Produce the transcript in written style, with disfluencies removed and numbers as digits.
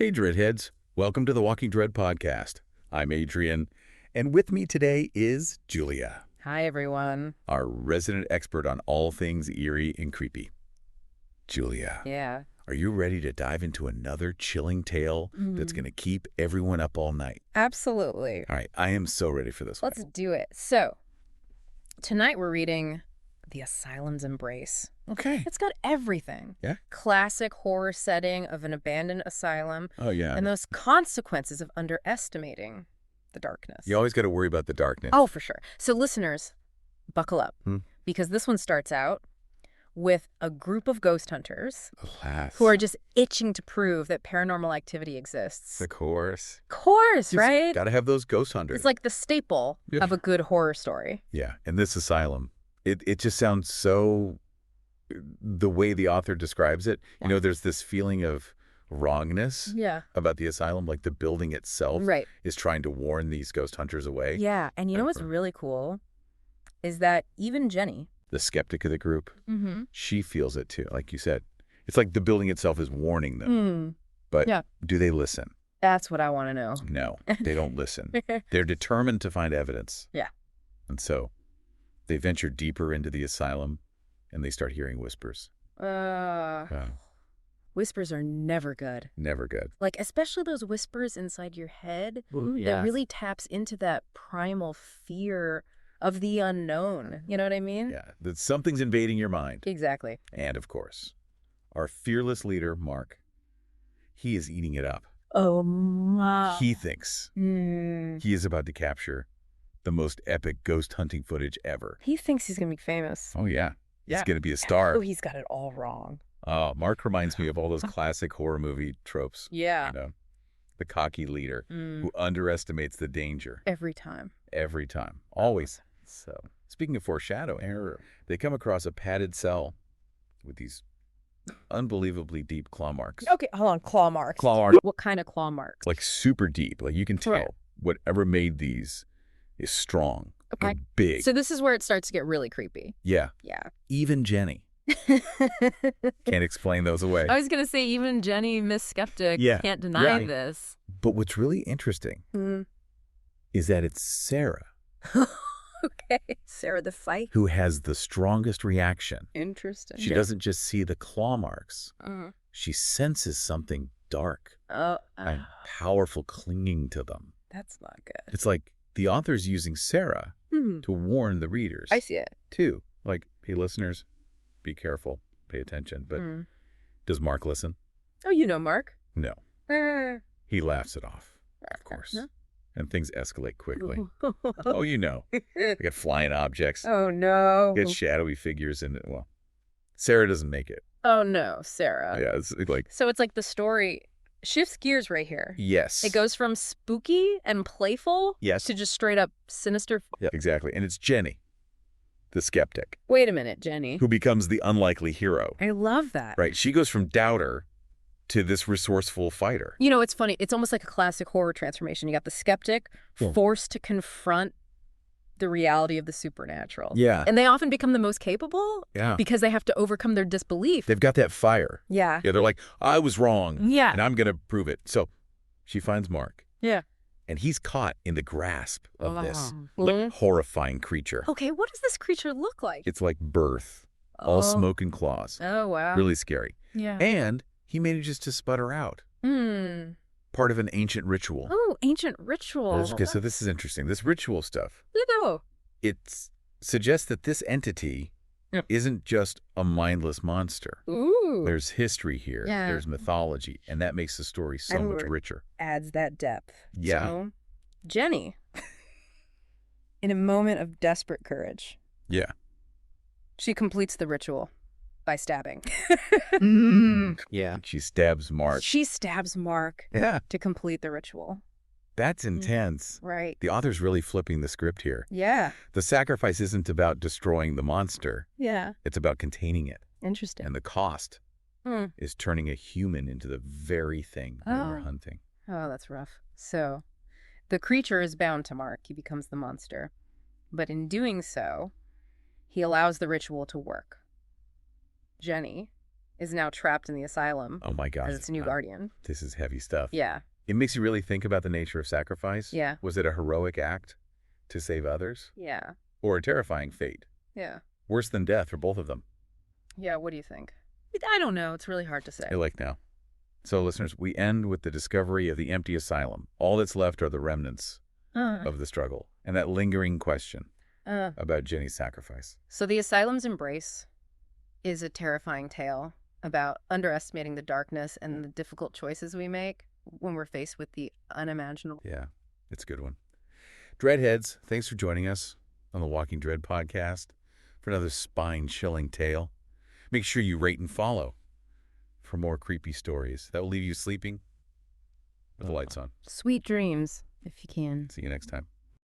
Hey, Dreadheads. Welcome to the Walking Dread podcast. I'm Adrian, and with me today is Julia, Hi, everyone. our resident expert on all things eerie and creepy. Julia, Yeah. are you ready to dive into another chilling tale that's going to keep everyone up all night? Absolutely. All right, I am so ready for this one. Let's do it. So, tonight we're reading The Asylum's Embrace. Okay. It's got everything. Yeah? Classic horror setting of an abandoned asylum Oh, yeah. and those consequences of underestimating the darkness. You always got to worry about the darkness. Oh, for sure. So, listeners, buckle up because this one starts out with a group of ghost hunters Alas. who are just itching to prove that paranormal activity exists. Of course. Of course, right? Got to have those ghost hunters. It's like the staple Yeah. of a good horror story. Yeah, and this asylum, it just sounds so, the way the author describes it, Yeah. you know, there's this feeling of wrongness Yeah. about the asylum, like the building itself Right. is trying to warn these ghost hunters away. Yeah. And you know what's really cool is that even Jenny, The skeptic of the group, she feels it too, like you said. It's like the building itself is warning them, but Yeah. do they listen? that's what I want to know. No, they don't listen. They're determined to find evidence. Yeah. And so they venture deeper into the asylum and they start hearing whispers. Whispers are never good. Never good. Like, especially those whispers inside your head Ooh, that really taps into that primal fear of the unknown. You know what I mean? Yeah, that something's invading your mind. Exactly. And, of course, our fearless leader, Mark, he is eating it up. Oh, my. He thinks he is about to capture the most epic ghost hunting footage ever. He thinks he's going to be famous. Oh, yeah. Yeah. He's going to be a star. Oh, he's got it all wrong. Oh, Mark reminds me of all those classic horror movie tropes. Yeah. You know, the cocky leader who underestimates the danger. Every time. Every time. Always. So, speaking of foreshadowing, they come across a padded cell with these unbelievably deep claw marks. Okay, hold on. Claw marks. Claw marks. What kind of claw marks? Like super deep. Like you can tell Right. whatever made these is strong Okay. and big. So this is where it starts to get really creepy. Yeah. Yeah. Even Jenny can't explain those away. I was going to say even Jenny, Miss Skeptic, Yeah. can't deny this. But what's really interesting is that it's Sarah Okay. Sarah the Fight. who has the strongest reaction. Interesting. She doesn't just see the claw marks. Uh, She senses something dark oh, and powerful clinging to them. that's not good. It's like the author's using Sarah to warn the readers. I see it. Too. Like, hey, listeners, be careful, pay attention. But does Mark listen? Oh, you know Mark. No. Uh, He laughs it off, of course. Huh? And things escalate quickly. Oh, you know. They get flying objects. Oh, no. Get shadowy figures in it. Well, Sarah doesn't make it. Oh, no, Sarah. Yeah, it's like, So it's like the story shifts gears right here. yes. It goes from spooky and playful Yes. to just straight up sinister. Yeah, exactly. And it's Jenny, the skeptic, Wait a minute, Jenny. who becomes the unlikely hero. I love that. Right? She goes from doubter to this resourceful fighter. You know, it's funny. It's almost like a classic horror transformation. You got the skeptic forced to confront the reality of the supernatural. Yeah. And they often become the most capable Yeah. because they have to overcome their disbelief. They've got that fire. Yeah. Yeah, they're like, I was wrong. Yeah. And I'm going to prove it. So she finds Mark. Yeah. And he's caught in the grasp of this Mhm. horrifying creature. Okay, what does this creature look like? It's like birth. All smoke and claws. Oh, wow. Really scary. Yeah. And he manages to sputter out. Part of an ancient ritual. Oh, ancient ritual. Okay, so this is interesting. This ritual stuff, You know. it suggests that this entity isn't just a mindless monster. Ooh. There's history here. Yeah. There's mythology. And that makes the story so And much we're- richer. Adds that depth. Yeah. So, Jenny, in a moment of desperate courage, Yeah. she completes the ritual by stabbing. Yeah. She stabs Mark. She stabs Mark Yeah. to complete the ritual. That's intense. Right. The author's really flipping the script here. Yeah. The sacrifice isn't about destroying the monster. Yeah. It's about containing it. Interesting. And the cost is turning a human into the very thing that we're Oh. hunting. Oh, that's rough. So, the creature is bound to Mark. He becomes the monster. But in doing so, he allows the ritual to work. Jenny is now trapped in the asylum Oh my gosh. as its new guardian. This is heavy stuff. Yeah. It makes you really think about the nature of sacrifice. Yeah. Was it a heroic act to save others? Yeah. Or a terrifying fate? Yeah. Worse than death for both of them. Yeah, what do you think? I don't know. It's really hard to say. I like now. So, listeners, we end with the discovery of the empty asylum. All that's left are the remnants of the struggle and that lingering question about Jenny's sacrifice. So the asylum's embrace is a terrifying tale about underestimating the darkness and the difficult choices we make when we're faced with the unimaginable. Yeah, it's a good one. Dreadheads, thanks for joining us on the Walking Dread podcast for another spine-chilling tale. Make sure you rate and follow for more creepy stories that will leave you sleeping with the lights on. Sweet dreams, if you can. See you next time.